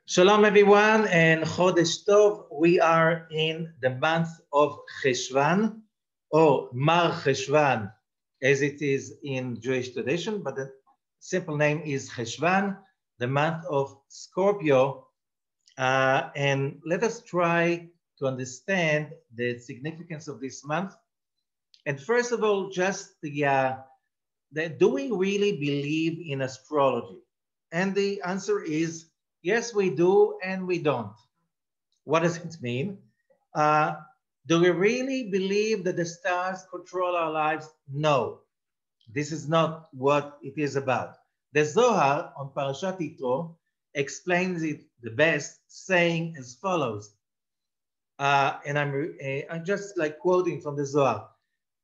Shalom everyone and Chodesh Tov. We are in the month of Heshvan or Mar Heshvan as it is in Jewish tradition, but the simple name is Heshvan, the month of Scorpio. And let us try to understand the significance of this month. And first of all, just do we really believe in astrology? And the answer is yes, we do, and we don't. What does it mean? Do we really believe that the stars control our lives? No, this is not what it is about. The Zohar on Parashat Yitro explains it the best, saying as follows. And I'm just like quoting from the Zohar.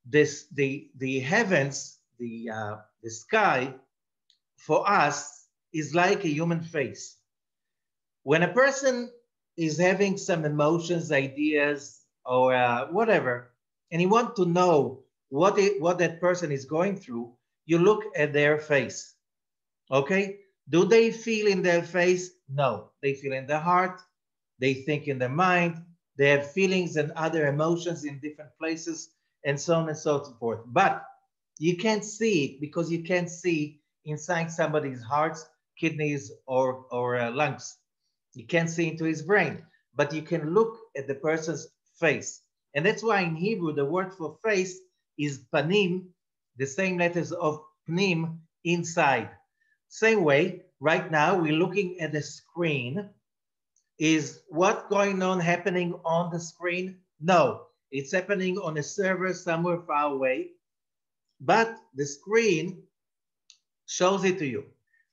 The heavens, the sky, for us is like a human face. When a person is having some emotions, ideas, or whatever, and you want to know what that person is going through, you look at their face. Okay? Do they feel in their face? No. They feel in their heart. They think in their mind. They have feelings and other emotions in different places, and so on and so forth. But you can't see it because you can't see inside somebody's heart, kidneys, or lungs. You can't see into his brain, but you can look at the person's face. And that's why in Hebrew, the word for face is panim, the same letters of pnim, inside. Same way, right now, we're looking at the screen. Is what's going on happening on the screen? No, it's happening on a server somewhere far away, but the screen shows it to you.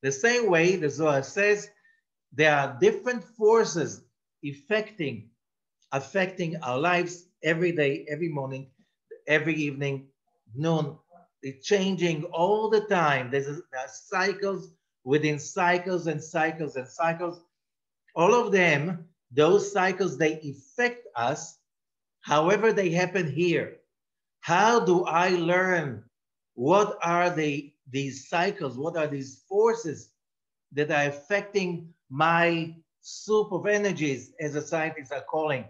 The same way the Zohar says, there are different forces affecting our lives every day, every morning, every evening, noon. It's changing all the time. There are cycles within cycles and cycles and cycles. All of them, those cycles, they affect us. However, they happen here. How do I learn what are these cycles? What are these forces that are affecting my soup of energies, as the scientists are calling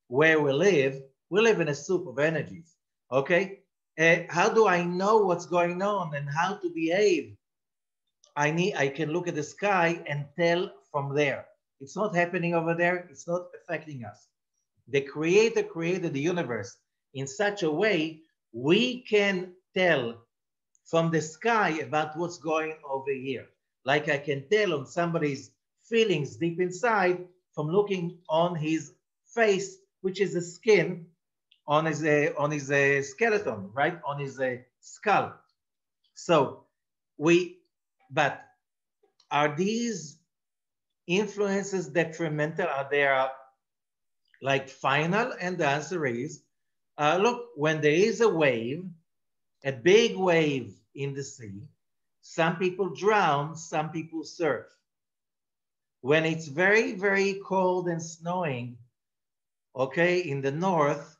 where we live? We live in a soup of energies, okay? How do I know what's going on and how to behave? I can look at the sky and tell from there. It's not happening over there. It's not affecting us. The Creator created the universe in such a way we can tell from the sky about what's going over here. Like I can tell on somebody's feelings deep inside from looking on his face, which is the skin on his skeleton, right? On his skull. So but are these influences detrimental? Are they like final? And the answer is, look, when there is a wave, a big wave in the sea, some people drown, some people surf. When it's very, very cold and snowing, okay, in the north,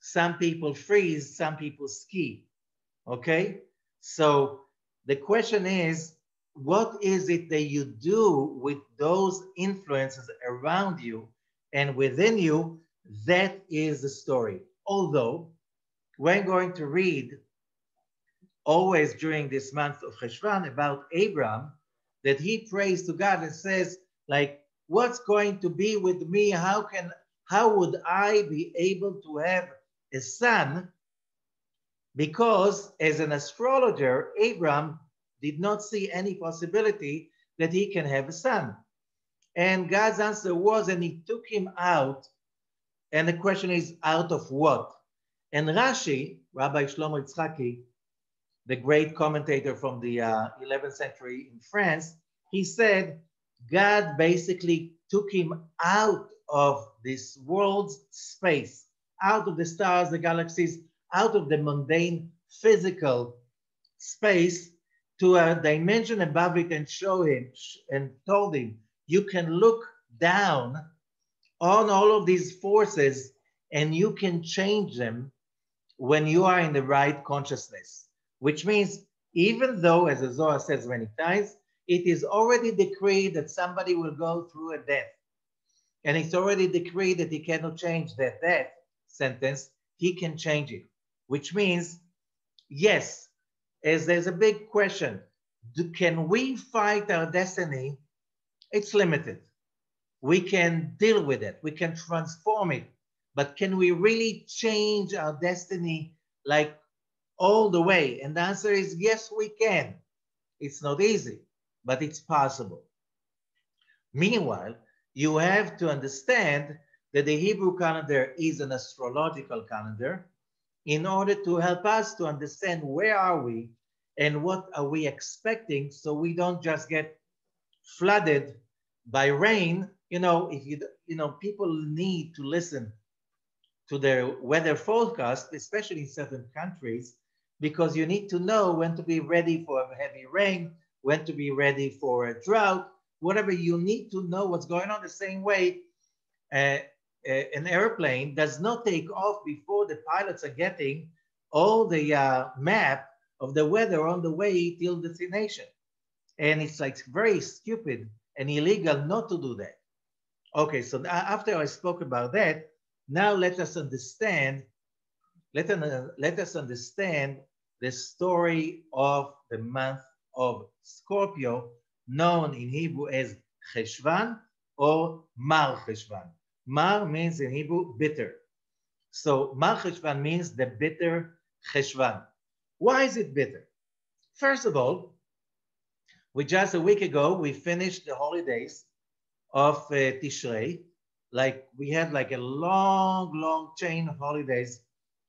some people freeze, some people ski, okay? So the question is, what is it that you do with those influences around you and within you? That is the story. Although we're going to read always during this month of Heshvan about Abraham, that he prays to God and says, like, what's going to be with me? How would I be able to have a son? Because as an astrologer, Abraham did not see any possibility that he can have a son. And God's answer was, and he took him out. And the question is, out of what? And Rashi, Rabbi Shlomo Yitzchaki, the great commentator from the 11th century in France, he said, God basically took him out of this world's space, out of the stars, the galaxies, out of the mundane physical space to a dimension above it and show him and told him, you can look down on all of these forces and you can change them when you are in the right consciousness. Which means, even though, as the Zohar says many times, It is already decreed that somebody will go through a death. And it's already decreed that he cannot change that death sentence. He can change it, which means, yes, as there's a big question, can we fight our destiny? It's limited. We can deal with it. We can transform it. But can we really change our destiny like all the way? And the answer is yes, we can. It's not easy, but it's possible. Meanwhile, you have to understand that the Hebrew calendar is an astrological calendar in order to help us to understand where are we and what are we expecting, so we don't just get flooded by rain. People need to listen to their weather forecast, especially in certain countries, because you need to know when to be ready for a heavy rain, when to be ready for a drought, whatever. You need to know what's going on. The same way an airplane does not take off before the pilots are getting all the map of the weather on the way till destination. And it's like very stupid and illegal not to do that. Okay, so after I spoke about that, now let us understand the story of the month of Scorpio, known in Hebrew as Heshvan or Mar Heshvan. Mar means in Hebrew bitter. So Mar Heshvan means the bitter Heshvan. Why is it bitter? First of all, just a week ago, we finished the holidays of Tishrei. Like we had like a long chain of holidays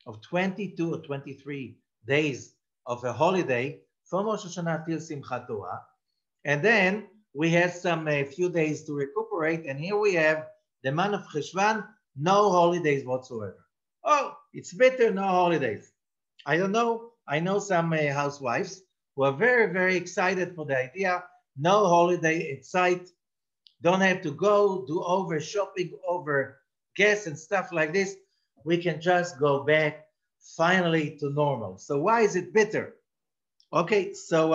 of 22 or 23 days of a holiday from Rosh Hashanah till Simchat Torah. And then we had a few days to recuperate. And here we have the month of Heshvan, no holidays whatsoever. Oh, it's bitter, no holidays. I don't know. I know some housewives who are very, very excited for the idea. No holiday in sight. Don't have to go do over shopping, over gas and stuff like this. We can just go back finally to normal. So why is it bitter? Okay, so,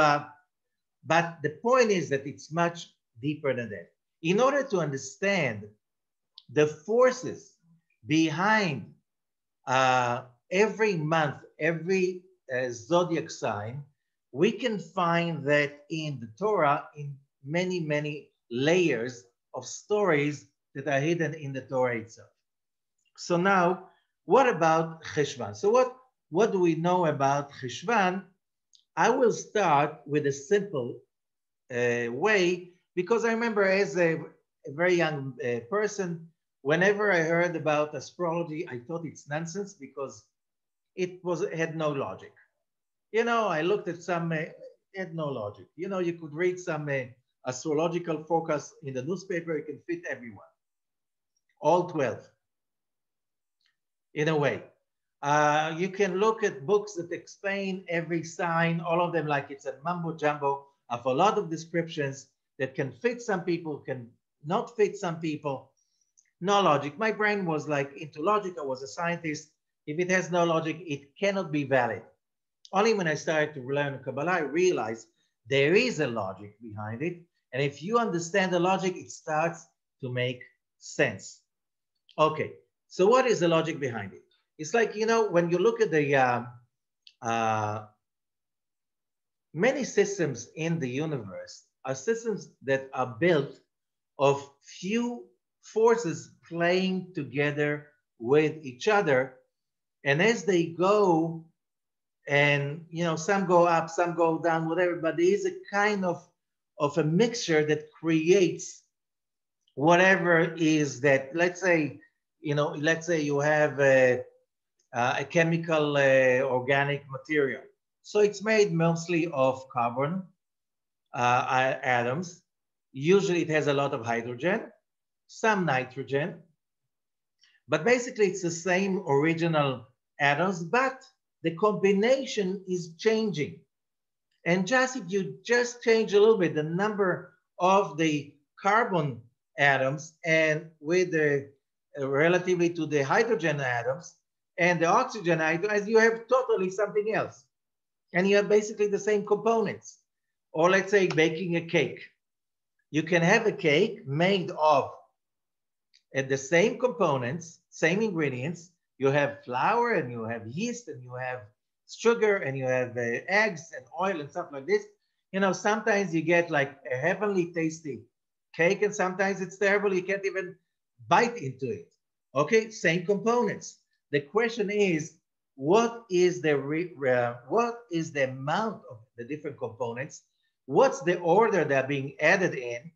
but the point is that it's much deeper than that. In order to understand the forces behind every month, every zodiac sign, we can find that in the Torah, in many layers of stories that are hidden in the Torah itself. So now, what about Heshvan? So what do we know about Heshvan? I will start with a simple way, because I remember as a very young person, whenever I heard about astrology, I thought it's nonsense because it had no logic. I looked at some, it had no logic. You could read some astrological forecast in the newspaper, it can fit everyone, all 12, in a way. You can look at books that explain every sign, all of them, like it's a mumbo jumbo of a lot of descriptions that can fit some people, can not fit some people. No logic. My brain was like into logic. I was a scientist. If it has no logic, it cannot be valid. Only when I started to learn Kabbalah, I realized there is a logic behind it. And if you understand the logic, it starts to make sense. Okay, so what is the logic behind it? It's like, when you look at the many systems in the universe are systems that are built of few forces playing together with each other. And as they go, and some go up, some go down, whatever, but there is a kind of a mixture that creates whatever is that. Let's say you have a chemical organic material. So it's made mostly of carbon atoms. Usually it has a lot of hydrogen, some nitrogen, but basically it's the same original atoms, but the combination is changing. And if you just change a little bit the number of the carbon atoms and with the relatively to the hydrogen atoms and the oxygen atoms, you have totally something else. And you have basically the same components. or let's say baking a cake. You can have a cake made of the same components, same ingredients. You have flour and you have yeast and you have sugar and you have eggs and oil and stuff like this. You know, sometimes you get like a heavenly tasty cake and sometimes it's terrible. You can't even bite into it. Okay, same components. The question is, what is the amount of the different components? What's the order that are being added in?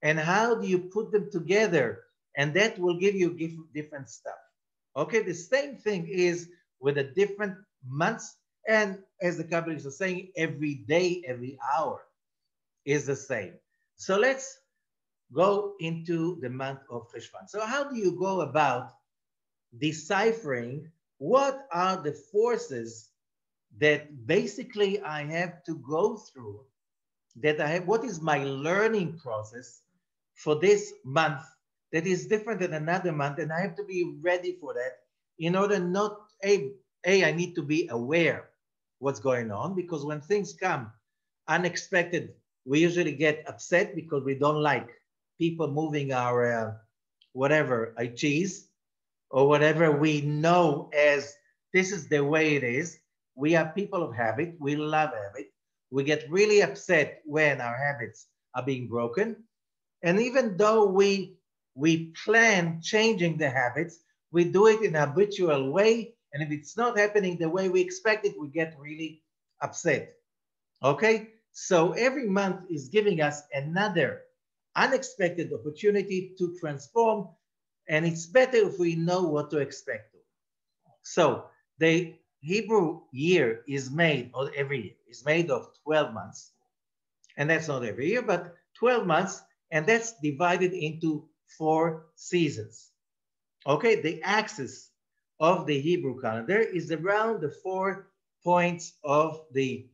And how do you put them together? And that will give you different stuff. Okay, the same thing is with the different months. And as the Kabbalists are saying, every day, every hour is the same. So let's go into the month of Heshvan. So how do you go about deciphering what are the forces that basically I have to go through, that I have, what is my learning process for this month that is different than another month, and I have to be ready for that in order not, I need to be aware what's going on, because when things come unexpected, we usually get upset because we don't like people moving our whatever, a cheese or whatever we know as this is the way it is. We are people of habit. We love habit. We get really upset when our habits are being broken. And even though we plan changing the habits, we do it in a habitual way. And if it's not happening the way we expect it, we get really upset. Okay? So every month is giving us another unexpected opportunity to transform. And it's better if we know what to expect. So the Hebrew year is made, or every year is made of 12 months. And that's not every year, but 12 months. And that's divided into 4 seasons. Okay, the axis of the Hebrew calendar is around the 4 points of the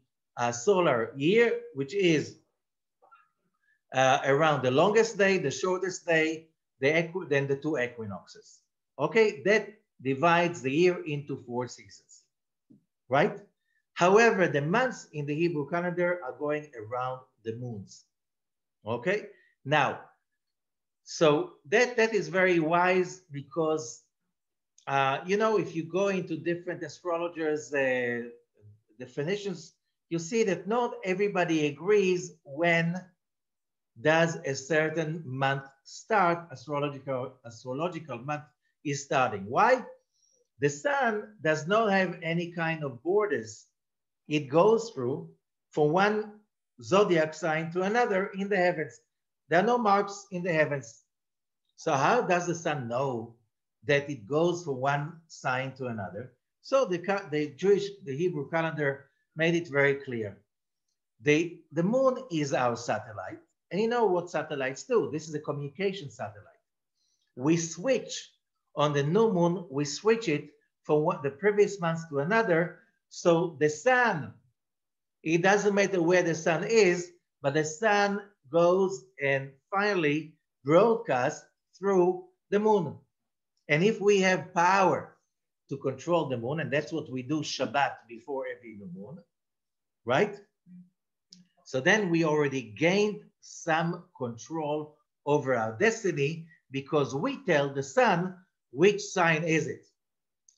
solar year, which is around the longest day, the shortest day, then the 2 equinoxes. Okay, that divides the year into 4 seasons, right? However, the months in the Hebrew calendar are going around the moons. Okay, now, so that is very wise because, you know, if you go into different astrologers' definitions, you see that not everybody agrees when does a certain month start, astrological month is starting. Why? The sun does not have any kind of borders. It goes through from one zodiac sign to another in the heavens. There are no marks in the heavens. So how does the sun know that it goes from one sign to another? So the Hebrew calendar made it very clear. The moon is our satellite. And you know what satellites do? This is a communication satellite. We switch on the new moon, we switch it from the previous month to another. So the sun, it doesn't matter where the sun is, but the sun goes and finally broadcasts through the moon. And if we have power to control the moon, and that's what we do Shabbat before every new moon, right? So then we already gained some control over our destiny because we tell the sun which sign is it.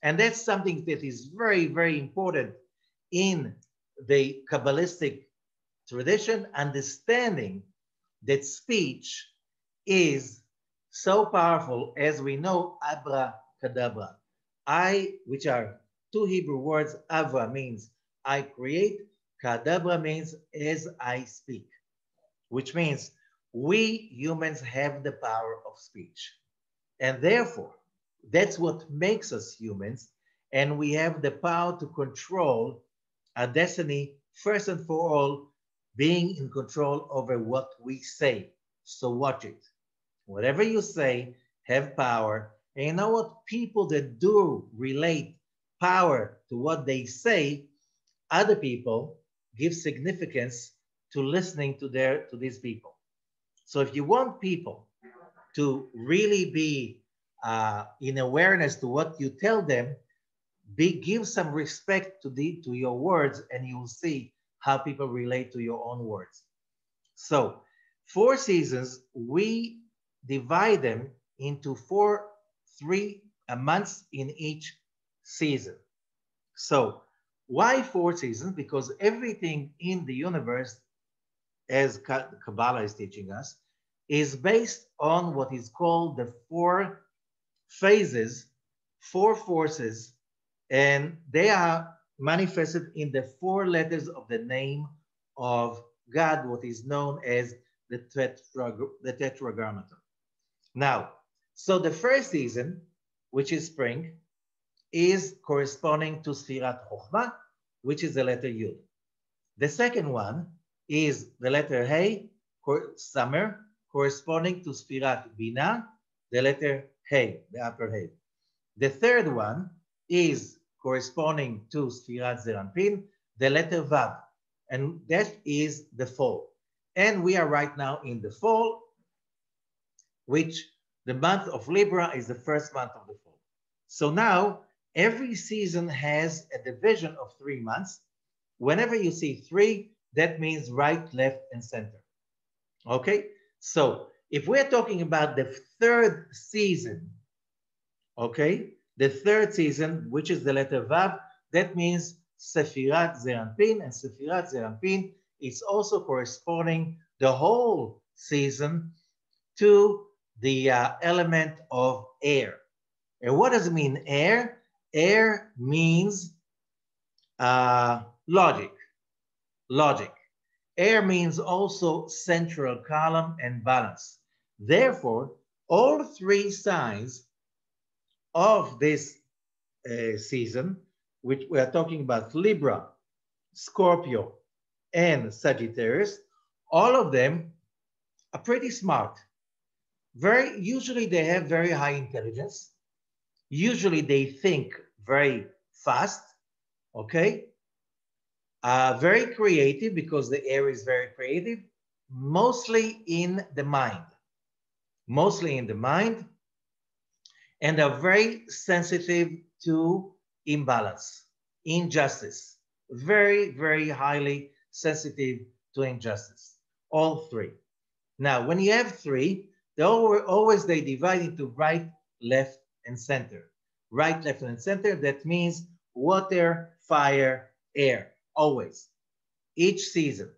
And that's something that is very, very important in the Kabbalistic tradition, understanding that speech is so powerful, as we know, abracadabra. Which are 2 Hebrew words, avra means I create, kadabra means as I speak, which means we humans have the power of speech. And therefore, that's what makes us humans. And we have the power to control our destiny, first and for all, being in control over what we say. So watch it. Whatever you say, have power. And you know what? People that do relate power to what they say, other people give significance to listening to these people. So if you want people to really be in awareness to what you tell them, give some respect to your words, and you'll see how people relate to your own words. So 4 seasons, we divide them into 3 months in each season. So why 4 seasons? Because everything in the universe, as Kabbalah is teaching us, is based on what is called the 4 phases, 4 forces, and they are manifested in the 4 letters of the name of God, what is known as the Tetragrammaton. Now, so the first season, which is spring, is corresponding to Sfirat Chokhmah, which is the letter Yud. The second one is the letter Hey, summer, corresponding to Sfirat Bina, the letter Hey, the upper Hey. The third one is corresponding to Sfirat Zeranpin, the letter Vav, and that is the fall. And we are right now in the fall, which the month of Libra is the first month of the fall. So now every season has a division of 3 months. Whenever you see 3, that means right, left, and center. Okay, so if we're talking about the third season, okay, the third season, which is the letter Vav, that means Sefirat Zeranpin, and Sefirat Zeranpin is also corresponding the whole season to the element of air. And what does it mean, air? Air means logic. Air means also central column and balance. Therefore, all 3 signs of this season, which we are talking about Libra, Scorpio, and Sagittarius, all of them are pretty smart. Usually they have very high intelligence. Usually they think very fast, okay? Very creative, because the air is very creative, mostly in the mind. And are very sensitive to imbalance, injustice. Very, very highly sensitive to injustice. All 3. Now, when you have 3, they divide into right, left, and center. Right, left, and center, that means water, fire, air, always, each season.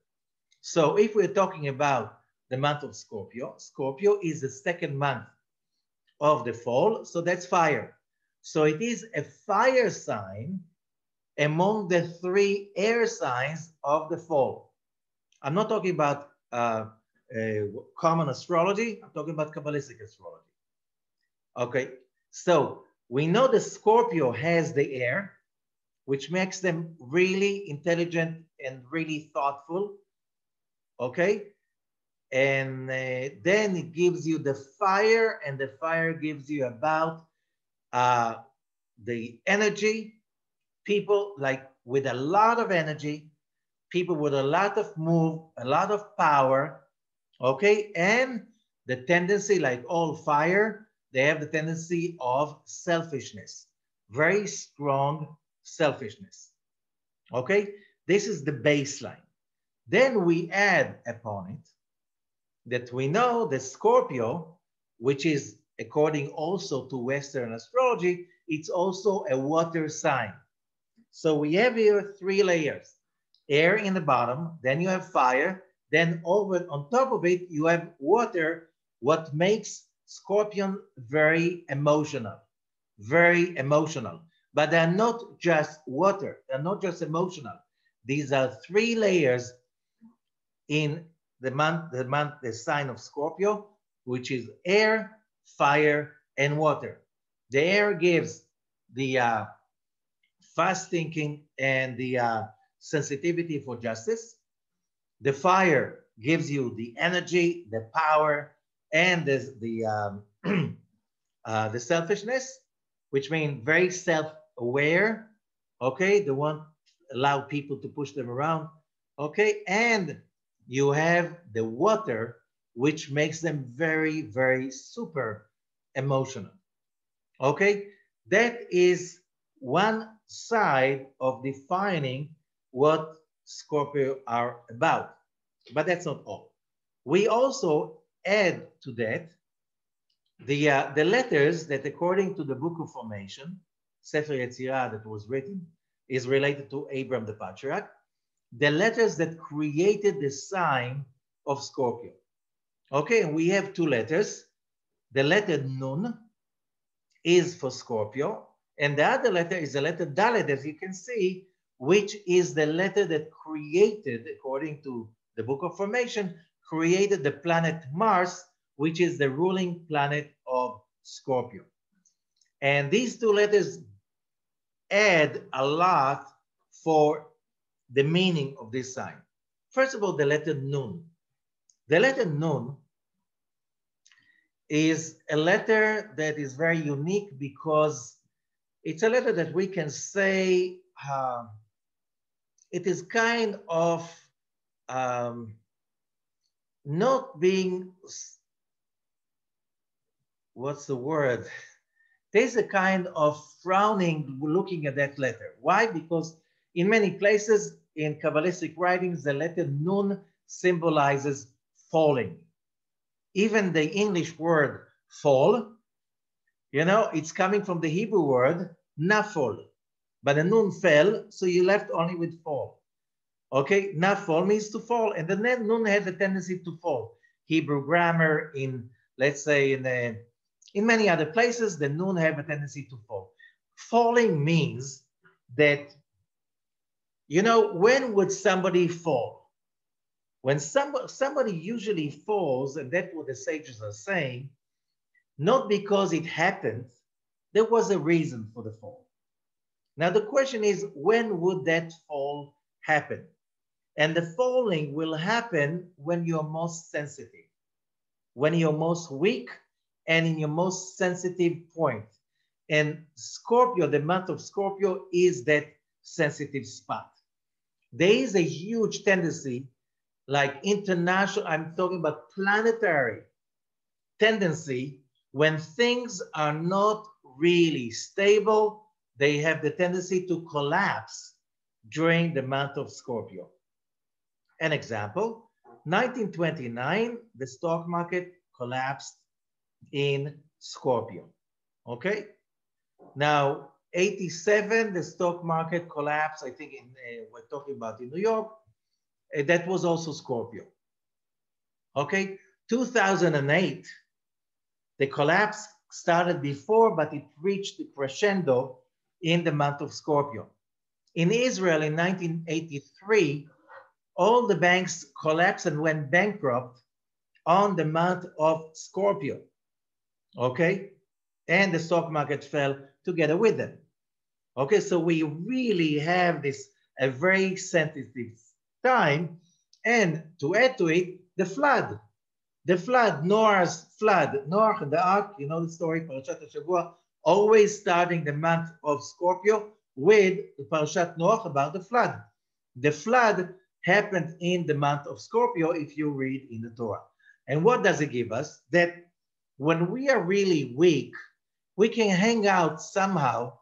So if we're talking about the month of Scorpio, Scorpio is the second month of the fall, so that's fire. So it is a fire sign among the 3 air signs of the fall. I'm not talking about common astrology, I'm talking about Kabbalistic astrology. Okay, so we know that Scorpio has the air, which makes them really intelligent and really thoughtful, okay? And then it gives you the fire, and the fire gives you about the energy, people like with a lot of energy, people with a lot of move, a lot of power, okay? And the tendency, like all fire, they have the tendency of selfishness, very strong selfishness, okay? This is the baseline. Then we add upon it that we know that Scorpio, which is according also to Western astrology, it's also a water sign. So we have here 3 layers. Air in the bottom, then you have fire, then on top of it, you have water, what makes Scorpion very emotional. But they're not just water, they're not just emotional. These are 3 layers in the sign of Scorpio, which is air, fire, and water. The air gives the fast thinking and the sensitivity for justice. The fire gives you the energy, the power, and the selfishness, which means very self-aware. Okay, they won't allow people to push them around. Okay, and you have the water, which makes them very, very super emotional. Okay, that is one side of defining what Scorpio are about. But that's not all. We also add to that the letters that, according to the Book of Formation, Sefer Yetzirah, that was written, is related to Abram the Patriarch, the letters that created the sign of Scorpio. Okay, and we have two letters. The letter Nun is for Scorpio, and the other letter is the letter Dalet, as you can see, which is the letter that created, according to the Book of Formation, created the planet Mars, which is the ruling planet of Scorpio. And these two letters add a lot for the meaning of this sign. First of all, the letter Nun. The letter Nun is a letter that is very unique because it's a letter that we can say it is kind of not being, what's the word? There's a kind of frowning looking at that letter. Why? Because in many places in Kabbalistic writings, the letter Nun symbolizes falling. Even the English word fall, you know, it's coming from the Hebrew word nafol. But the Nun fell, so you left only with fall. Okay, nafol means to fall, and the Nun has a tendency to fall. Hebrew grammar, in, let's say, in many other places, the Nun have a tendency to fall. Falling means that, you know, when would somebody fall? When somebody usually falls, and that's what the sages are saying, not because it happened, there was a reason for the fall. Now the question is, when would that fall happen? And the falling will happen when you're most sensitive, when you're most weak, and in your most sensitive point. And Scorpio, the month of Scorpio, is that sensitive spot. There is a huge tendency, like international, I'm talking about planetary tendency, when things are not really stable, they have the tendency to collapse during the month of Scorpio. An example, 1929, the stock market collapsed in Scorpio, okay? Now, 87, the stock market collapsed, I think we're talking about in New York, that was also Scorpio, okay? 2008, the collapse started before, but it reached the crescendo in the month of Scorpio. In Israel in 1983, all the banks collapsed and went bankrupt on the month of Scorpio, okay? And the stock market fell together with them. Okay, so we really have this, a very sensitive time. And to add to it, the flood, Noah's flood, Noah, the ark, you know the story, Parashat HaShavua, always starting the month of Scorpio with the Parashat Noah about the flood. The flood happened in the month of Scorpio if you read in the Torah. And what does it give us? That when we are really weak, we can hang out somehow,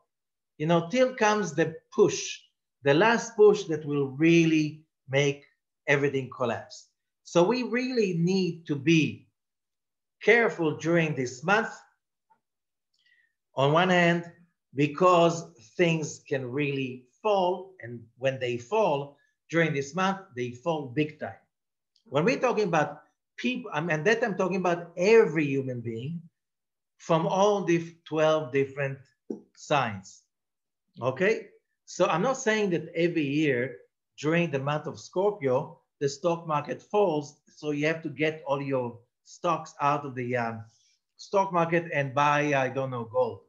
you know, till comes the push, the last push that will really make everything collapse. So we really need to be careful during this month, on one hand, because things can really fall, and when they fall during this month, they fall big time. When we're talking about people, and that I'm talking about every human being from all the 12 different signs, okay? So I'm not saying that every year during the month of Scorpio, the stock market falls, so you have to get all your stocks out of the stock market and buy, I don't know, gold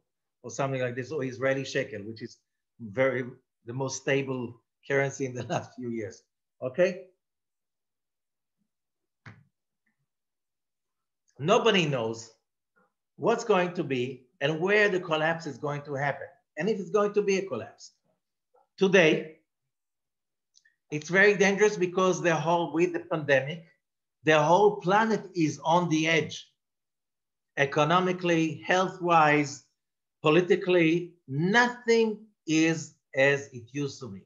or something like this, or Israeli shekel, which is the most stable currency in the last few years, okay? Nobody knows what's going to be and where the collapse is going to happen, and if it's going to be a collapse. Today, it's very dangerous because with the pandemic, the whole planet is on the edge. Economically, health-wise, politically, nothing is as it used to be.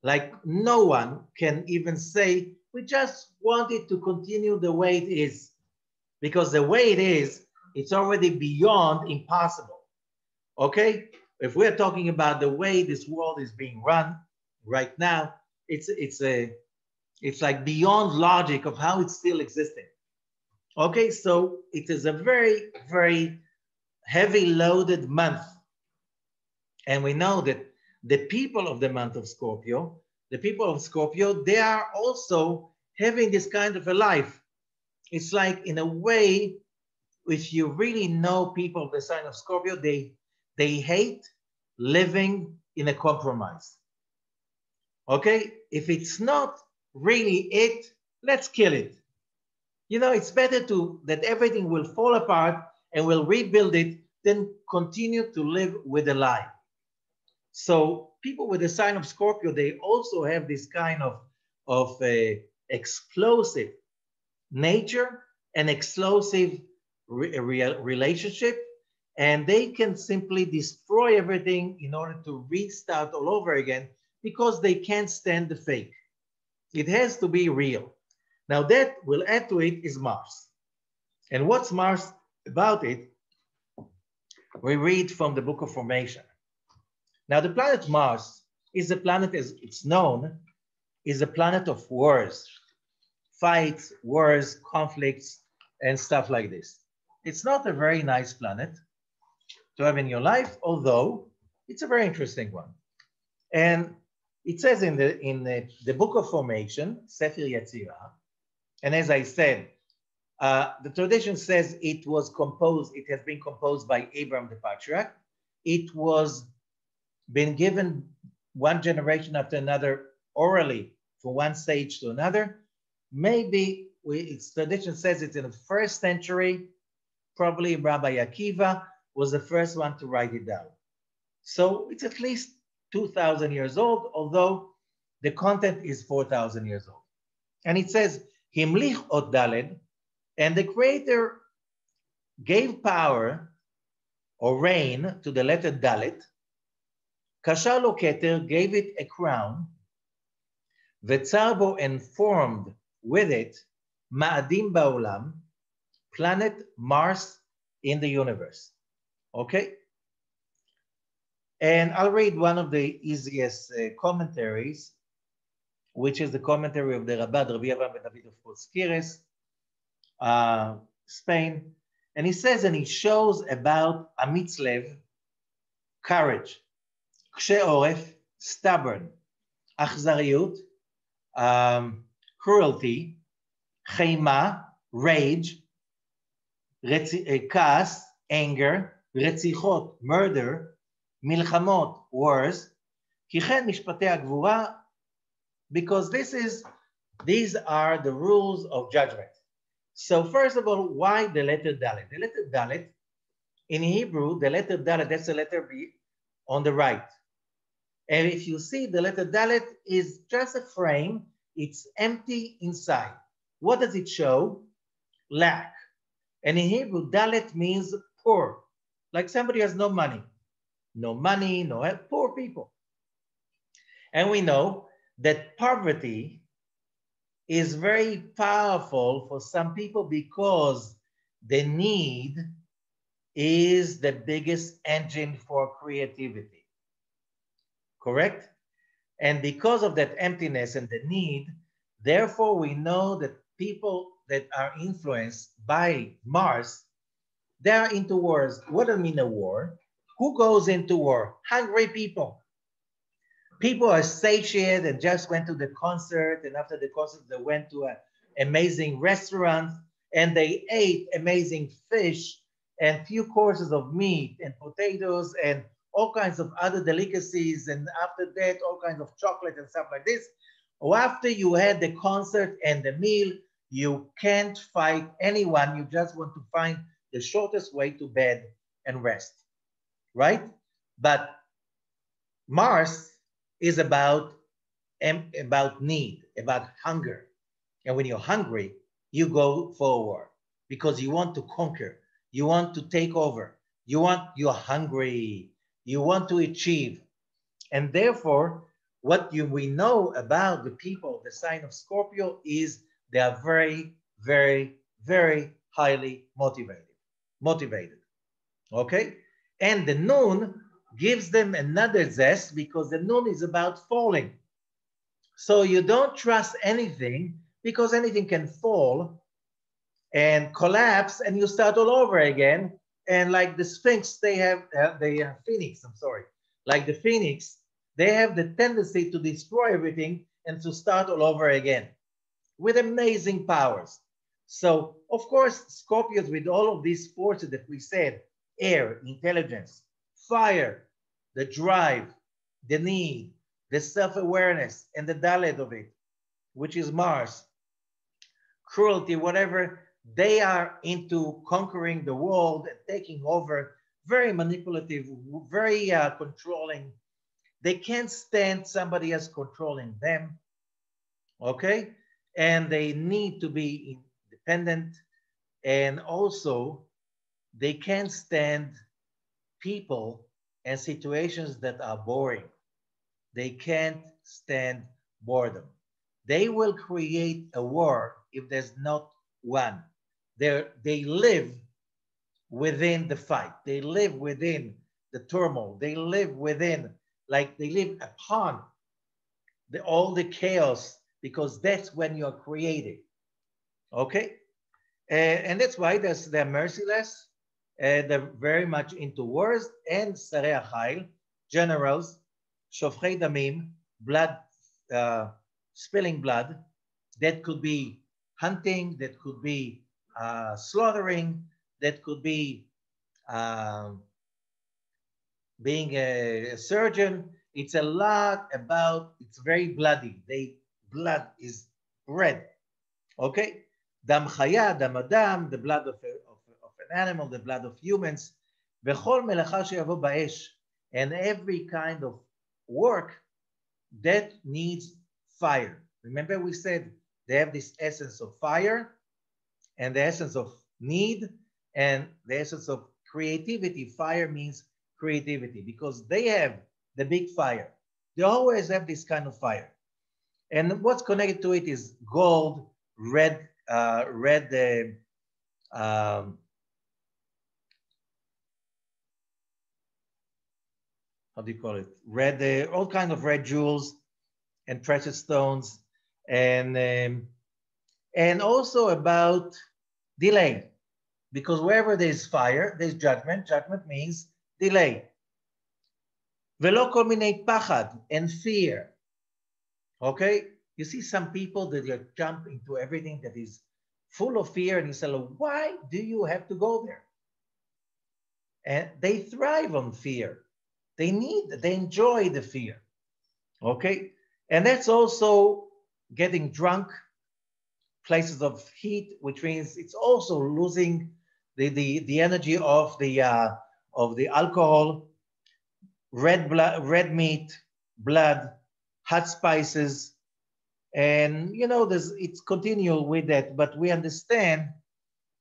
Like no one can even say, we just want it to continue the way it is. Because the way it is, it's already beyond impossible. Okay? If we're talking about the way this world is being run right now, it's like beyond logic of how it's still existing. Okay, so it is a very, very heavy loaded month. And we know that the people of the month of Scorpio, they are also having this kind of a life. It's like, in a way, if you really know people of the sign of Scorpio, they hate living in a compromise. Okay, if it's not really it, let's kill it. You know, it's better that everything will fall apart and we'll rebuild it than continue to live with a lie. So people with the sign of Scorpio, they also have this kind of explosive nature and explosive relationship, and they can simply destroy everything in order to restart all over again because they can't stand the fake. It has to be real. Now that will add to it is Mars. And what's Mars about it? We read from the Book of Formation. Now the planet Mars is a planet, as it's known, is a planet of wars, fights, wars, conflicts, and stuff like this. It's not a very nice planet to have in your life, although it's a very interesting one. And it says in the Book of Formation, Sefer Yetzirah, and as I said, the tradition says it has been composed by Abraham the Patriarch. It was been given one generation after another orally from one sage to another. Maybe its tradition says it's in the 1st century. Probably Rabbi Akiva was the first one to write it down. So it's at least 2,000 years old, although the content is 4,000 years old. And it says, Himlich ot daled, and the Creator gave power or reign to the letter Dalet. Kashar lo keter, gave it a crown. Vetzar bo, and formed with it Ma'adim ba'olam, planet Mars in the universe. Okay? And I'll read one of the easiest commentaries, which is the commentary of the Rabbi Avraham ben David of Potskyres, Spain. And he says, and he shows about Amitzlev, courage, Kshe Oref, stubborn, Achzariut, cruelty, Chema, rage, Kas, anger, Retzichot, murder, Milchamot, wars, Kichen Mishpatei Agvura, because these are the rules of judgment. So first of all, why the letter Dalet? The letter Dalet, in Hebrew, the letter Dalet, that's the letter B on the right. And if you see, the letter Dalet is just a frame. It's empty inside. What does it show? Lack. And in Hebrew, Dalet means poor. Like somebody has no money. No money, no help, poor people. And we know that poverty is very powerful for some people because the need is the biggest engine for creativity. Correct? And because of that emptiness and the need, therefore we know that people that are influenced by Mars, they are into wars. What do I mean a war? Who goes into war? Hungry people. People are satiated and just went to the concert, and after the concert they went to an amazing restaurant and they ate amazing fish and few courses of meat and potatoes and all kinds of other delicacies, and after that all kinds of chocolate and stuff like this. Or after you had the concert and the meal, you can't fight anyone. You just want to find the shortest way to bed and rest, right? But Mars is about need, about hunger. And when you're hungry, you go for a war because you want to conquer, you want to take over, you're hungry, you want to achieve. And therefore, we know about the people, the sign of Scorpio, is they are very, very, very highly motivated. Okay? And the noon gives them another zest because the noon is about falling. So you don't trust anything because anything can fall and collapse and you start all over again. And like the Sphinx, they have the Phoenix, I'm sorry, like the Phoenix, they have the tendency to destroy everything and to start all over again with amazing powers. So, of course, Scorpios with all of these forces that we said, air, intelligence, fire, the drive, the need, the self-awareness, and the Dalet of it, which is Mars, cruelty, whatever, they are into conquering the world and taking over, very manipulative, very controlling. They can't stand somebody else controlling them, okay? And they need to be independent. And also, they can't stand people and situations that are boring. They can't stand boredom. They will create a war if there's not one. They live within the fight. They live within the turmoil. They live within, like they live upon all the chaos, because that's when you're creating. Okay? And that's why they're merciless. They're very much into wars, and Sarei Achail, generals, Shofchei Damim, blood, spilling blood. That could be hunting, that could be slaughtering, that could be being a surgeon. It's a lot about, it's very bloody. Blood is red. Okay? Dam chaya, dam adam, the blood of an animal, the blood of humans. V'chol melacha sheyavo ba'esh. And every kind of work that needs fire. Remember we said they have this essence of fire and the essence of need and the essence of creativity. Fire means creativity because they have the big fire. They always have this kind of fire. And what's connected to it is gold, red, how do you call it? Red, all kind of red jewels and precious stones, and also about delay, because wherever there's fire, there's judgment. Judgment means delay. Velo kol minei pachad, and fear. Okay, you see some people that you jump into everything that is full of fear, and you say, why do you have to go there? And they thrive on fear. They enjoy the fear. Okay, and that's also getting drunk, places of heat, which means it's also losing the energy of the alcohol, red meat, blood, hot spices, and it's continual with that. But we understand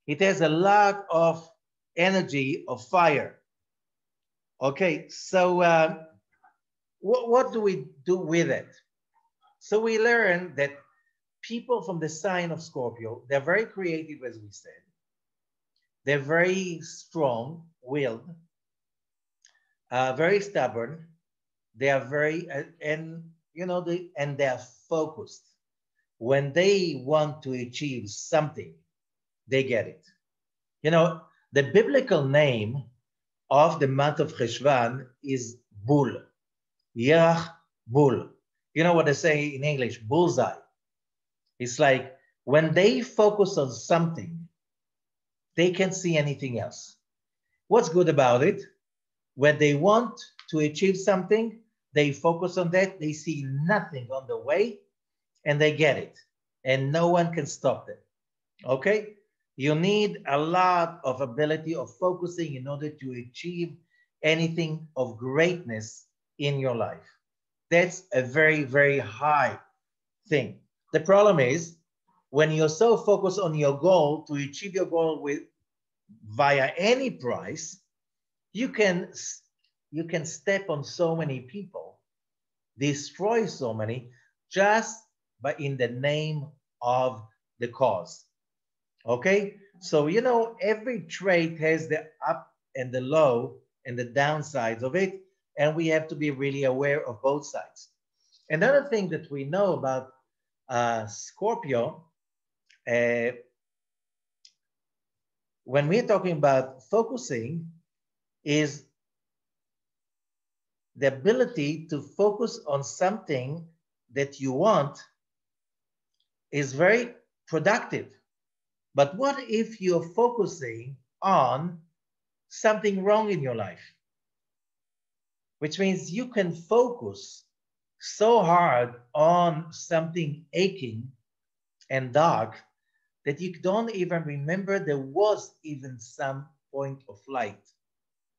it has a lot of energy of fire. Okay, so what do we do with it? So we learn that people from the sign of Scorpio, they're very creative, as we said. They're very strong-willed, very stubborn. They are very, and they are focused. When they want to achieve something, they get it. The biblical name of the month of Heshvan is Bul, Yerach Bul. You know what they say in English? Bullseye. It's like when they focus on something, they can't see anything else. What's good about it? When they want to achieve something, they focus on that, they see nothing on the way, and they get it. And no one can stop them. Okay? You need a lot of ability of focusing in order to achieve anything of greatness in your life. That's a very, very high thing. The problem is when you're so focused on your goal to achieve your goal via any price, you can step on so many people destroy so many just by in the name of the cause. Okay, so you know, every trait has the up and the low and the downsides of it, and we have to be really aware of both sides. Another thing that we know about Scorpio, when we're talking about focusing, is the ability to focus on something that you want is very productive. But what if you're focusing on something wrong in your life? Which means you can focus so hard on something aching and dark that you don't even remember there was even some point of light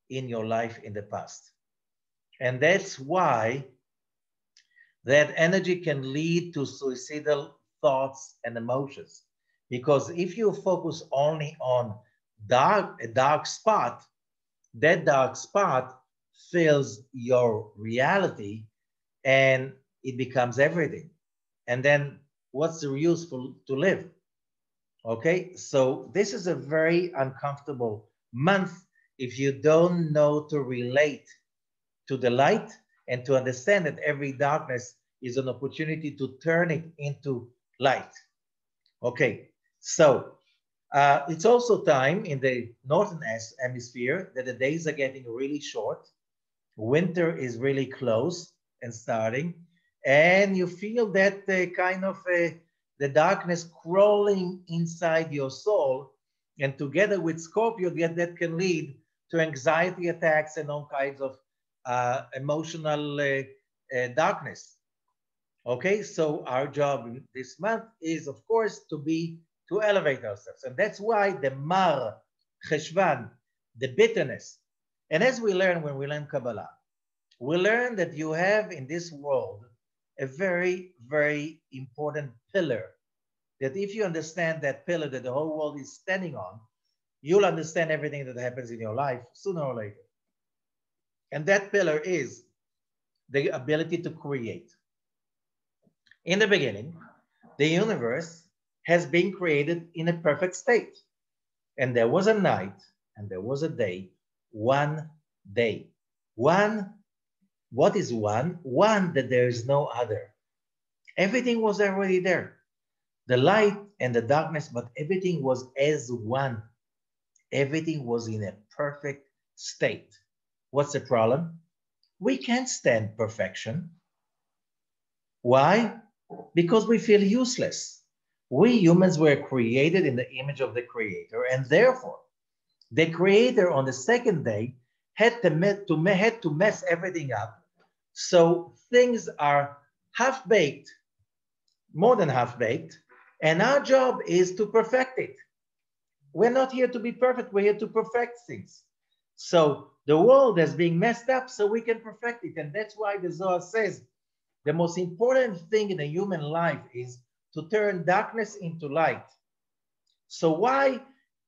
in your life in the past. And that's why that energy can lead to suicidal thoughts and emotions. Because if you focus only on a dark spot, that dark spot fills your reality and it becomes everything. And then what's the use to live? Okay, so this is a very uncomfortable month if you don't know to relate to the light and to understand that every darkness is an opportunity to turn it into light. Okay, so it's also time in the northern hemisphere that the days are getting really short. Winter is really close and starting, and you feel that kind of the darkness crawling inside your soul, and together with Scorpio, that can lead to anxiety attacks and all kinds of emotional darkness. Okay, so our job this month is, of course, to elevate ourselves, and that's why the Mar, Heshvan, the bitterness. And as we learn when we learn Kabbalah, we learn that you have in this world a very, very important pillar. That if you understand that pillar that the whole world is standing on, you'll understand everything that happens in your life sooner or later. And that pillar is the ability to create. In the beginning, the universe has been created in a perfect state. And there was a night and there was a day, one day. One, what is one? One that there is no other. Everything was already there. The light and the darkness, but everything was as one. Everything was in a perfect state. What's the problem? We can't stand perfection. Why? Because we feel useless. We humans were created in the image of the Creator, and therefore, the Creator on the second day had to mess everything up. So things are half-baked, more than half-baked, and our job is to perfect it. We're not here to be perfect, we're here to perfect things. So the world is being messed up so we can perfect it. And that's why the Zohar says the most important thing in a human life is to turn darkness into light. So why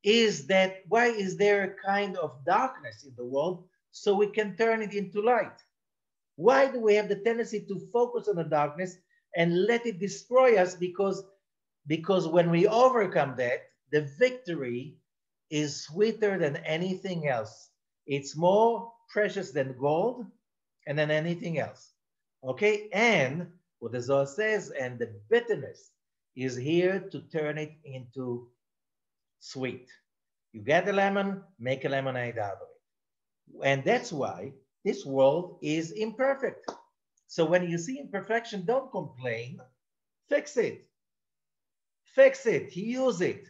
is there a kind of darkness in the world so we can turn it into light? Why do we have the tendency to focus on the darkness and let it destroy us? Because when we overcome that, the victory is sweeter than anything else. It's more precious than gold and than anything else. Okay, and what the Zohar says, and the bitterness is here to turn it into sweet. You get a lemon, make a lemonade out of it. And that's why this world is imperfect. So when you see imperfection, don't complain, fix it. Fix it, use it,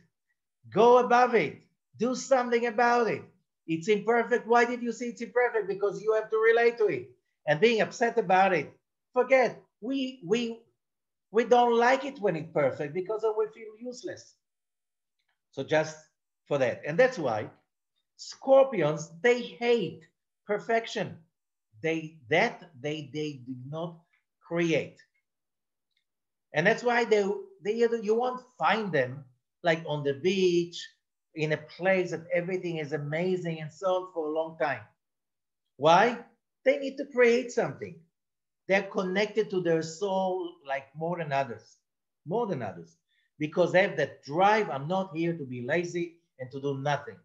go above it, do something about it. It's imperfect. Why did you see it's imperfect? Because you have to relate to it. And being upset about it, forget. We don't like it when it's perfect because we feel useless. So just for that. And that's why Scorpions, they hate perfection. They do not create. And that's why you won't find them like on the beach, in a place that everything is amazing and so on for a long time. Why? They need to create something. They're connected to their soul like more than others, because they have that drive. I'm not here to be lazy and to do nothing.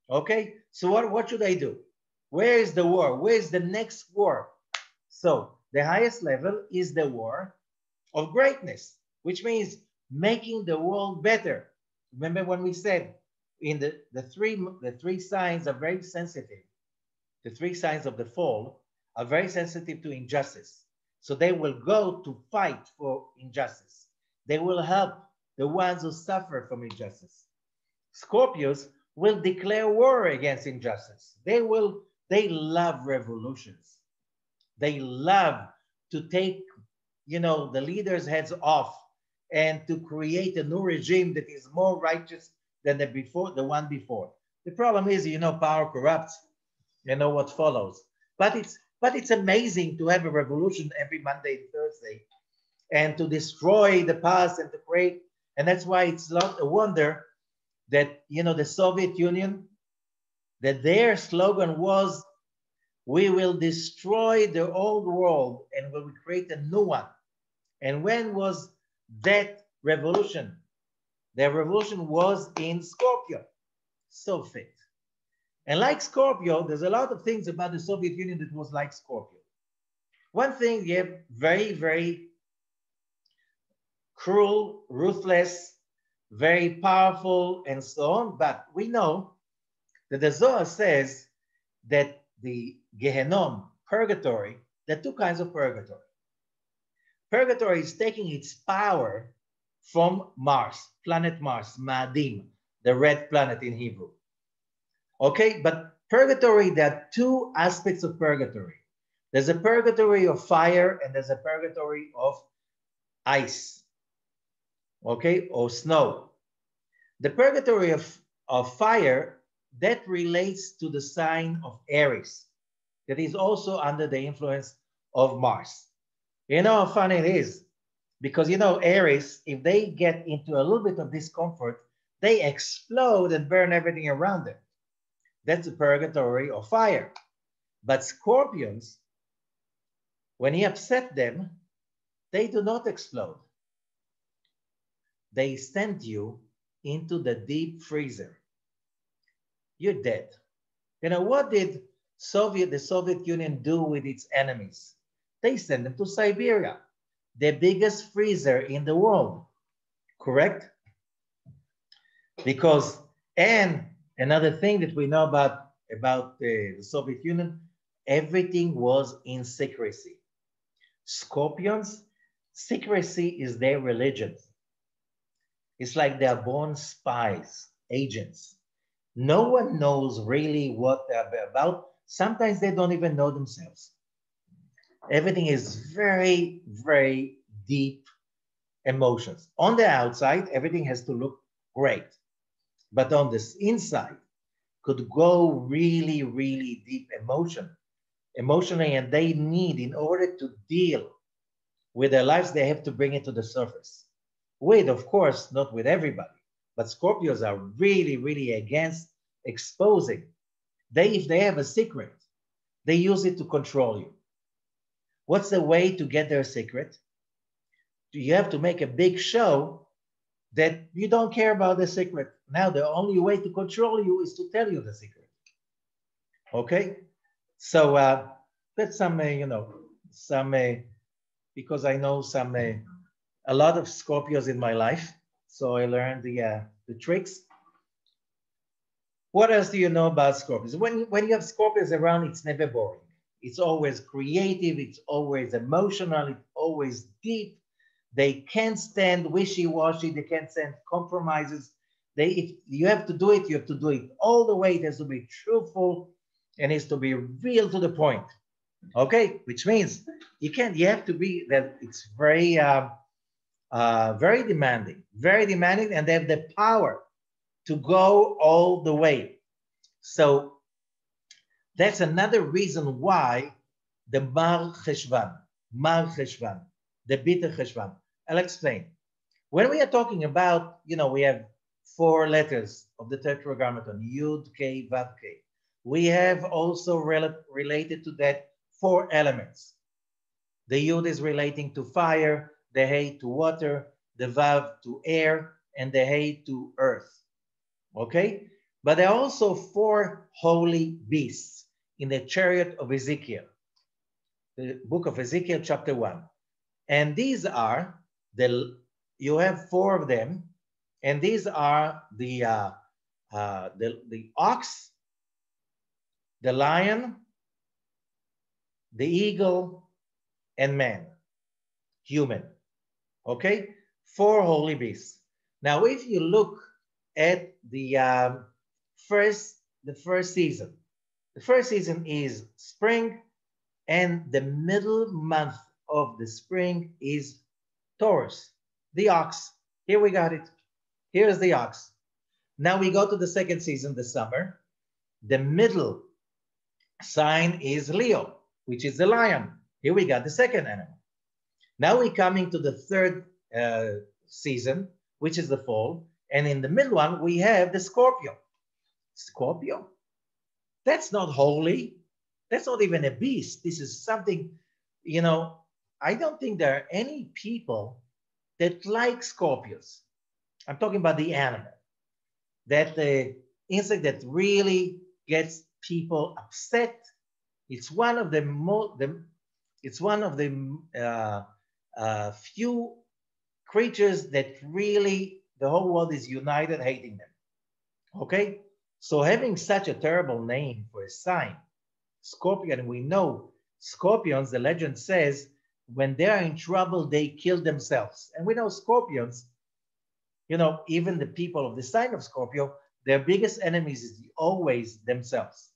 Okay, so what should I do? Where is the war? Where is the next war? So the highest level is the war of greatness, which means making the world better. Remember when we said in the three signs are very sensitive. The three signs of the fall are very sensitive to injustice. So they will go to fight for injustice. They will help the ones who suffer from injustice. Scorpios will declare war against injustice. They love revolutions. They love to take, the leaders' heads off and to create a new regime that is more righteous than the one before. The problem is, power corrupts. You know what follows. But it's amazing to have a revolution every Monday and Thursday and to destroy the past and to create. And that's why it's not a wonder that, the Soviet Union, that their slogan was, we will destroy the old world and we will create a new one. And when was that revolution? The revolution was in Scorpio. So fit. And like Scorpio, there's a lot of things about the Soviet Union that was like Scorpio. One thing, you have very, very cruel, ruthless, very powerful, and so on. But we know that the Zohar says that the Gehenom, purgatory, there are two kinds of purgatory. Purgatory is taking its power from Mars, planet Mars, Ma'adim, the red planet in Hebrew. Okay, but purgatory, there are two aspects of purgatory. There's a purgatory of fire and there's a purgatory of ice, okay, or snow. The purgatory of fire, that relates to the sign of Aries, that is also under the influence of Mars. You know how funny it is? Because, Aries, if they get into a little bit of discomfort, they explode and burn everything around them. That's the purgatory of fire. But Scorpions, when you upset them, they do not explode. They send you into the deep freezer. You're dead. What did the Soviet Union do with its enemies? They sent them to Siberia, the biggest freezer in the world, correct? Because, and another thing that we know about the Soviet Union, everything was in secrecy. Scorpions, secrecy is their religion. It's like they are born spies, agents. No one knows really what they're about. Sometimes they don't even know themselves. Everything is very, very deep emotions. On the outside, everything has to look great. But on this inside, could go really, really deep emotionally, and they need, in order to deal with their lives, they have to bring it to the surface. With, of course, not with everybody, but Scorpios are really, really against exposing. If they have a secret, they use it to control you. What's the way to get their secret? You have to make a big show that you don't care about the secret. Now, the only way to control you is to tell you the secret. Okay? So that's some, because I know a lot of Scorpios in my life. So I learned the tricks. What else do you know about Scorpios? When you have Scorpios around, it's never boring. It's always creative. It's always emotional. It's always deep. They can't stand wishy-washy. They can't stand compromises. If you have to do it, you have to do it all the way. It has to be truthful and it has to be real to the point. Okay, which means you have to be that. It's very, very demanding, and they have the power to go all the way. So that's another reason why the Mar Heshvan, the bitter Heshvan. I'll explain. When we are talking about, we have 4 letters of the Tetragrammaton, Yud, K, Vav, K. We have also related to that 4 elements. The Yud is relating to fire, the Hey to water, the Vav to air, and the Hey to earth. Okay? But there are also 4 holy beasts in the Chariot of Ezekiel, the book of Ezekiel, chapter 1. And these are, you have 4 of them, and these are the ox, the lion, the eagle, and man, human. Okay? 4 holy beasts. Now, if you look at the first season, the first season is spring, and the middle month of the spring is Taurus, the ox. Here we got it. Here's the ox. Now we go to the second season, the summer. The middle sign is Leo, which is the lion. Here we got the second animal. Now we're coming to the third season, which is the fall. And in the middle one, we have the Scorpio. Scorpio? That's not holy. That's not even a beast. This is something, you know, I don't think there are any people that like Scorpios. I'm talking about the animal. That the insect that really gets people upset. It's one of the few creatures that really the whole world is united hating them. Okay, so having such a terrible name for a sign, Scorpion, we know scorpions, the legend says, when they are in trouble, they kill themselves. And we know scorpions, you know, even the people of the sign of Scorpio, their biggest enemies is always themselves,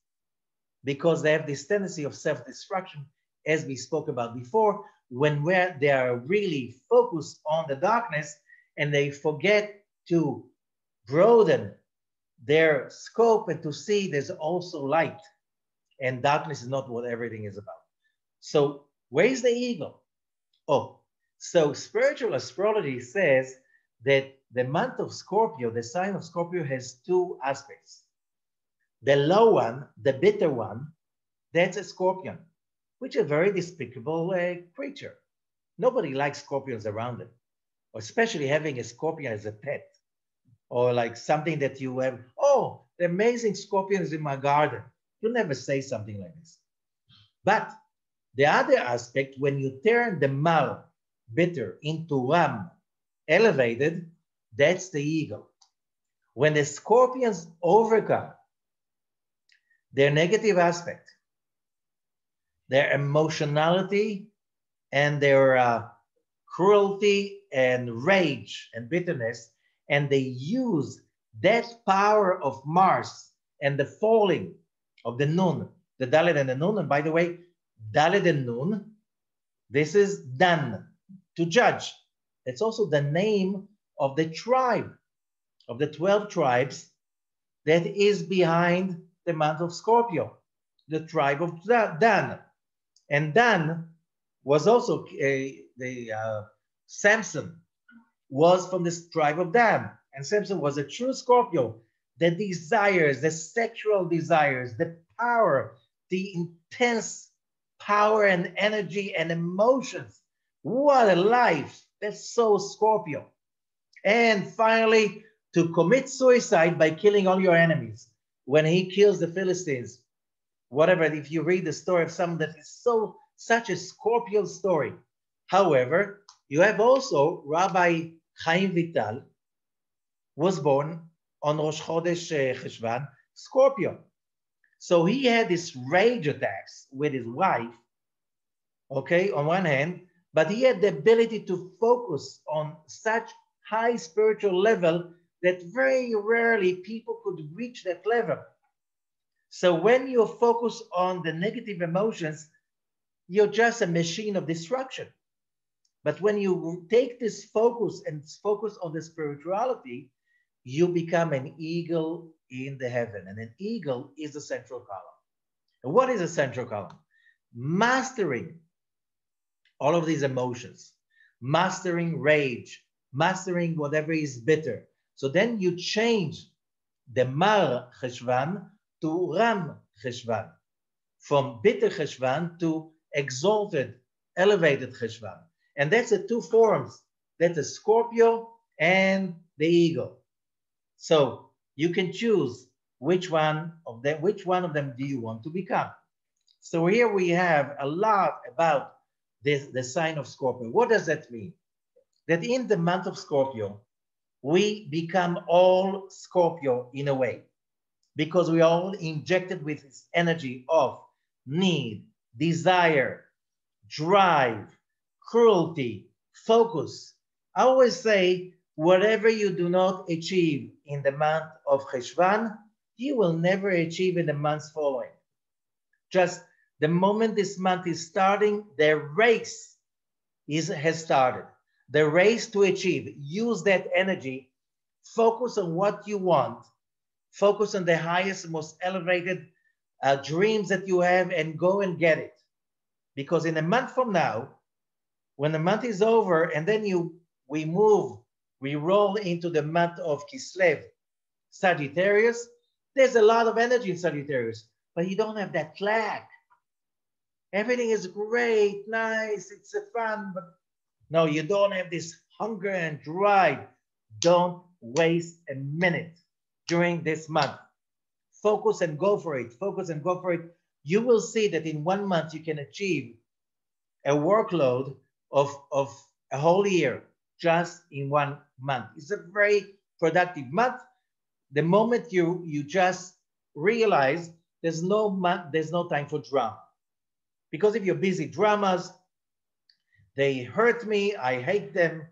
because they have this tendency of self-destruction, as we spoke about before, when they are really focused on the darkness and they forget to broaden their scope and to see there's also light, and darkness is not what everything is about. So where's the eagle? Oh, so spiritual astrology says that the month of Scorpio, the sign of Scorpio, has 2 aspects. The low one, the bitter one, that's a scorpion, which is a very despicable creature. Nobody likes scorpions around them, especially having a scorpion as a pet, or like something that you have, oh, the amazing scorpions in my garden. You'll never say something like this. But the other aspect, when you turn the mar, bitter, into ram, elevated, that's the eagle. When the scorpions overcome their negative aspect, their emotionality and their cruelty and rage and bitterness, and they use that power of Mars and the falling of the Nun, the Dalet and the Nun. And by the way, Dalet and Nun, this is Dan, to judge. It's also the name of the tribe, of the 12 tribes that is behind the month of Scorpio, the tribe of Dan. And Dan was also Samson was from this tribe of Dan. And Samson was a true Scorpio. The desires, the sexual desires, the power, the intense power and energy and emotions. What a life. That's so Scorpio. And finally, to commit suicide by killing all your enemies. When he kills the Philistines, whatever, if you read the story of someone that is such a Scorpio story. However, you have also Rabbi Chaim Vital, was born on Rosh Chodesh Heshvan, Scorpio. So he had these rage attacks with his wife, okay, on one hand, but he had the ability to focus on such high spiritual level that very rarely people could reach that level. So when you focus on the negative emotions, you're just a machine of destruction. But when you take this focus and focus on the spirituality, you become an eagle in the heaven. And an eagle is the central column. And what is a central column? Mastering all of these emotions, mastering rage, mastering whatever is bitter. So then you change the Mar Heshvan to Ram Heshvan, from bitter Heshvan to exalted, elevated Heshvan. And that's the two forms. That's the Scorpio and the eagle. So you can choose which one of them do you want to become. So here we have a lot about the sign of Scorpio. What does that mean? That in the month of Scorpio, we become all Scorpio in a way, because we are all injected with this energy of need, desire, drive, cruelty, focus. I always say, whatever you do not achieve in the month of Heshvan, you will never achieve in the months following. Just the moment this month is starting, the race has started. The race to achieve. Use that energy. Focus on what you want. Focus on the highest, most elevated dreams that you have, and go and get it. Because in a month from now, when the month is over, and then we roll into the month of Kislev, Sagittarius, there's a lot of energy in Sagittarius, but you don't have that flag. Everything is great, nice, it's fun, but no, you don't have this hunger and drive. Don't waste a minute during this month. Focus and go for it. Focus and go for it. You will see that in 1 month you can achieve a workload of a whole year just in 1 month. It's a very productive month. The moment you just realize there's no time for drama. Because if you're busy, dramas, they hurt me, I hate them,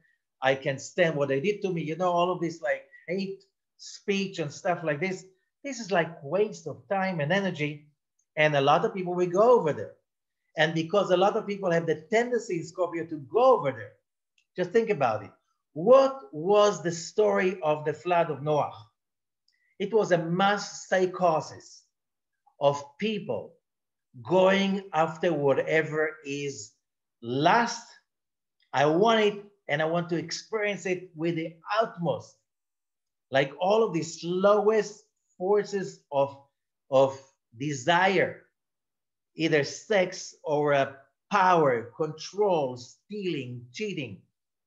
I can't stand what they did to me, all of this like hate speech and stuff like this. This is like waste of time and energy, and a lot of people will go over there. And because a lot of people have the tendency in Scorpio to go over there, just think about it. What was the story of the flood of Noah? It was a mass psychosis of people going after whatever is last. I want it, and I want to experience it with the utmost. Like all of the slowest forces of desire, either sex or power, control, stealing, cheating.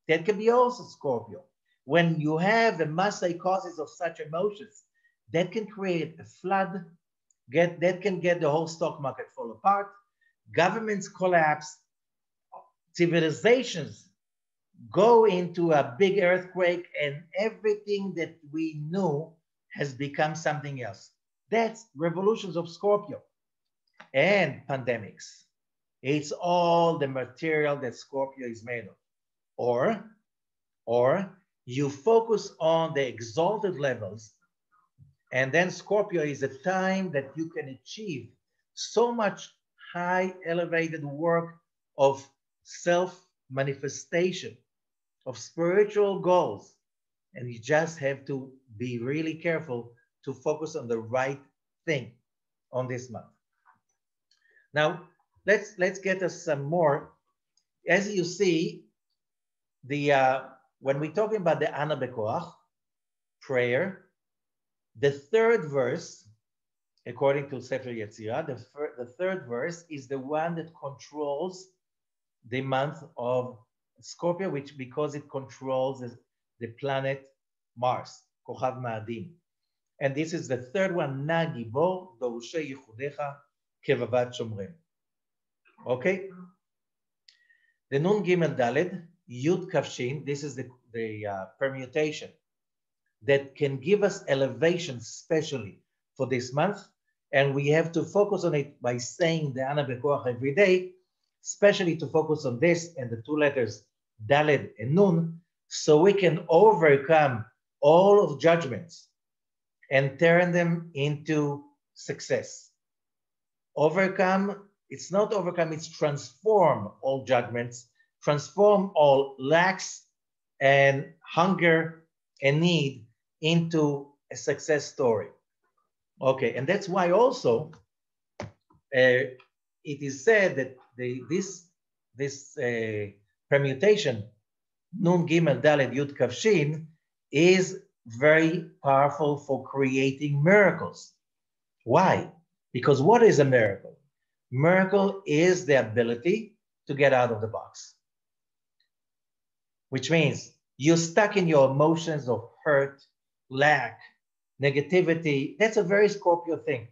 That can be also Scorpio. When you have a mass psychosis of such emotions, that can create a flood, that can get the whole stock market fall apart, governments collapse, civilizations go into a big earthquake, and everything that we knew has become something else. That's revolutions of Scorpio. And pandemics. It's all the material that Scorpio is made of. Or you focus on the exalted levels, and then Scorpio is a time that you can achieve so much high elevated work of self-manifestation, of spiritual goals. And you just have to be really careful to focus on the right thing on this month. Now, let's get us some more. As you see, when we're talking about the Ana Bekoach prayer, the third verse, according to Sefer Yetzirah, the third verse is the one that controls the month of Scorpio, because it controls the planet Mars, Kochav Ma'adim. And this is the third one, Na Gibor, Dorushe Yichudecha, Kevavat Shomrem. Okay? The Nun Gimel Daled, Youdkevitch, this is the permutation that can give us elevation specially for this month. And we have to focus on it by saying the Ana Bekoach every day, especially to focus on this and the two letters Daled and Nun, so we can overcome all of judgments and turn them into success. Overcome, it's not overcome, it's transform all judgments, transform all lacks and hunger and need into a success story. Okay, and that's why also it is said that this permutation, Nun Gimel Daled Youdkevitch, is very powerful for creating miracles. Why? Because what is a miracle? Miracle is the ability to get out of the box. Which means you're stuck in your emotions of hurt, lack, negativity. That's a very Scorpio thing.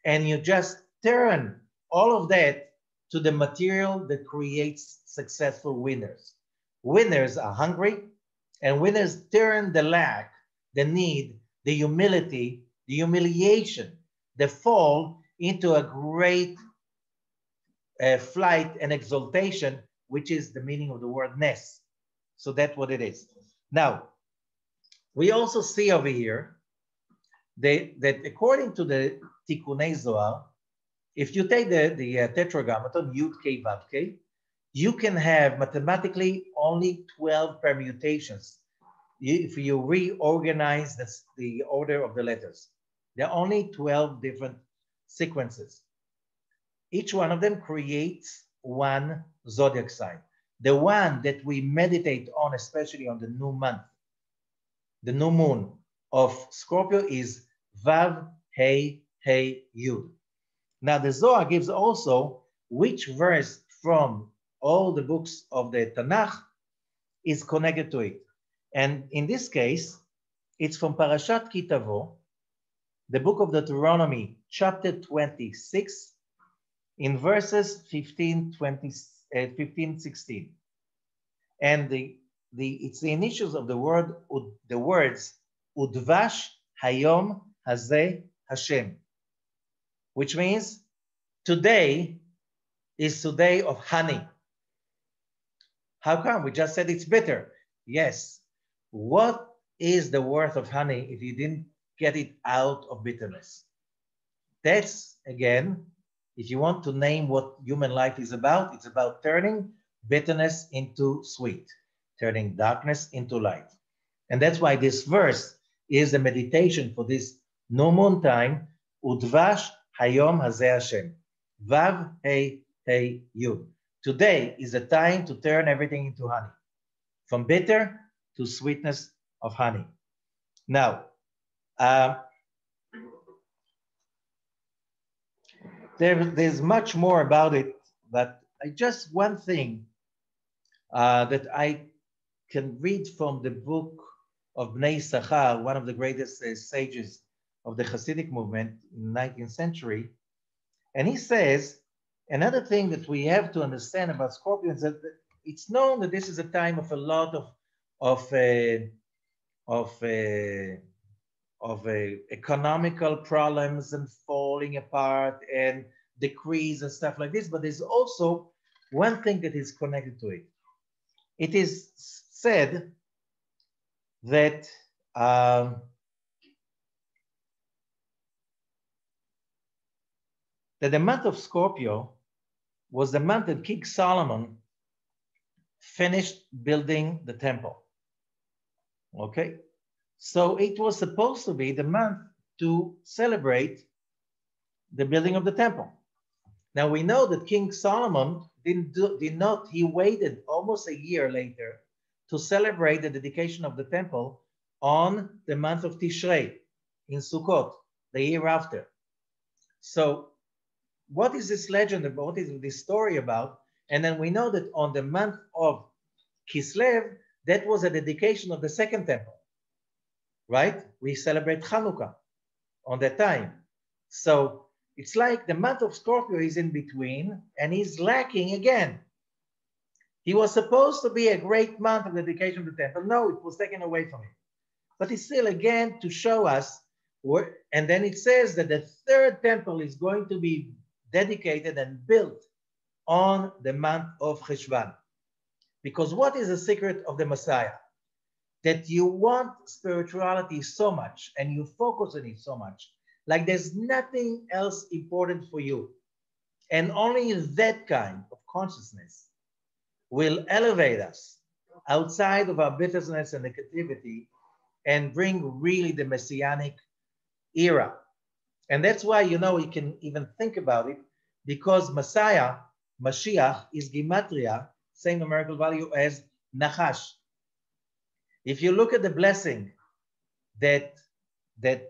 And you just turn all of that to the material that creates successful winners. Winners are hungry, and winners turn the lack, the need, the humility, the humiliation, the fall into a great flight and exaltation, which is the meaning of the word ness. So that's what it is. Now, we also see over here that according to the Tikkunei Zohar, if you take the tetragrammaton, Youdkevitch, you can have mathematically only 12 permutations if you reorganize the order of the letters. There are only 12 different sequences. Each one of them creates one zodiac sign. The one that we meditate on, especially on the new month, the new moon of Scorpio, is Vav, Hey, Hey, Yud. Now the Zohar gives also which verse from all the books of the Tanakh is connected to it. And in this case, it's from Parashat Ki Tavo, the book of Deuteronomy, chapter 26, in verses 15, 16. And it's the initials of the words Udvash Hayom Hazeh Hashem, which means today is today of honey. How come? We just said it's bitter. Yes. What is the worth of honey if you didn't get it out of bitterness? That's, again, if you want to name what human life is about, it's about turning bitterness into sweet, turning darkness into light. And that's why this verse is a meditation for this new moon time, Udvash Hayom Hazeh Hashem, Vav Hey Hey Yud. Today is the time to turn everything into honey, from bitter to sweetness of honey. Now, there's much more about it, but just one thing that I can read from the book of Bnei Sachar, one of the greatest sages of the Hasidic movement in the 19th century. And he says, another thing that we have to understand about Scorpio is that it's known that this is a time of a lot of economical problems and falling apart and decrees and stuff like this. But there's also one thing that is connected to it. It is said that that the month of Scorpio was the month that King Solomon finished building the temple. Okay, so it was supposed to be the month to celebrate the building of the temple. Now we know that King Solomon he waited almost a year later to celebrate the dedication of the temple on the month of Tishrei in Sukkot, the year after. So what is this legend about? What is this story about? And then we know that on the month of Kislev, that was a dedication of the second temple, right? We celebrate Hanukkah on that time. So it's like the month of Scorpio is in between and he's lacking again. He was supposed to be a great month of dedication of the temple. No, it was taken away from him. But it's still, again, to show us, and then it says that the third temple is going to be dedicated and built on the month of Heshvan. Because what is the secret of the Messiah? That you want spirituality so much and you focus on it so much, like there's nothing else important for you. And only that kind of consciousness will elevate us outside of our bitterness and negativity and bring really the messianic era. And that's why, you know, you can even think about it, because Messiah, Mashiach, is Gematria, same numerical value as Nachash. If you look at the blessing that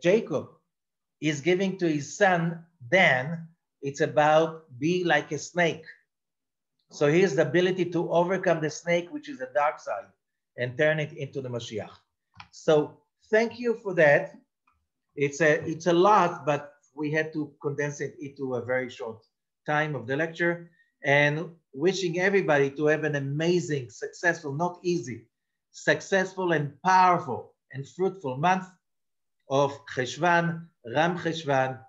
Jacob is giving to his son Dan, it's about be like a snake. So here's the ability to overcome the snake, which is the dark side, and turn it into the Mashiach. So thank you for that. It's a lot, but we had to condense it into a very short time of the lecture. And wishing everybody to have an amazing, successful, not easy, successful and powerful and fruitful month of Heshvan, Ram Heshvan,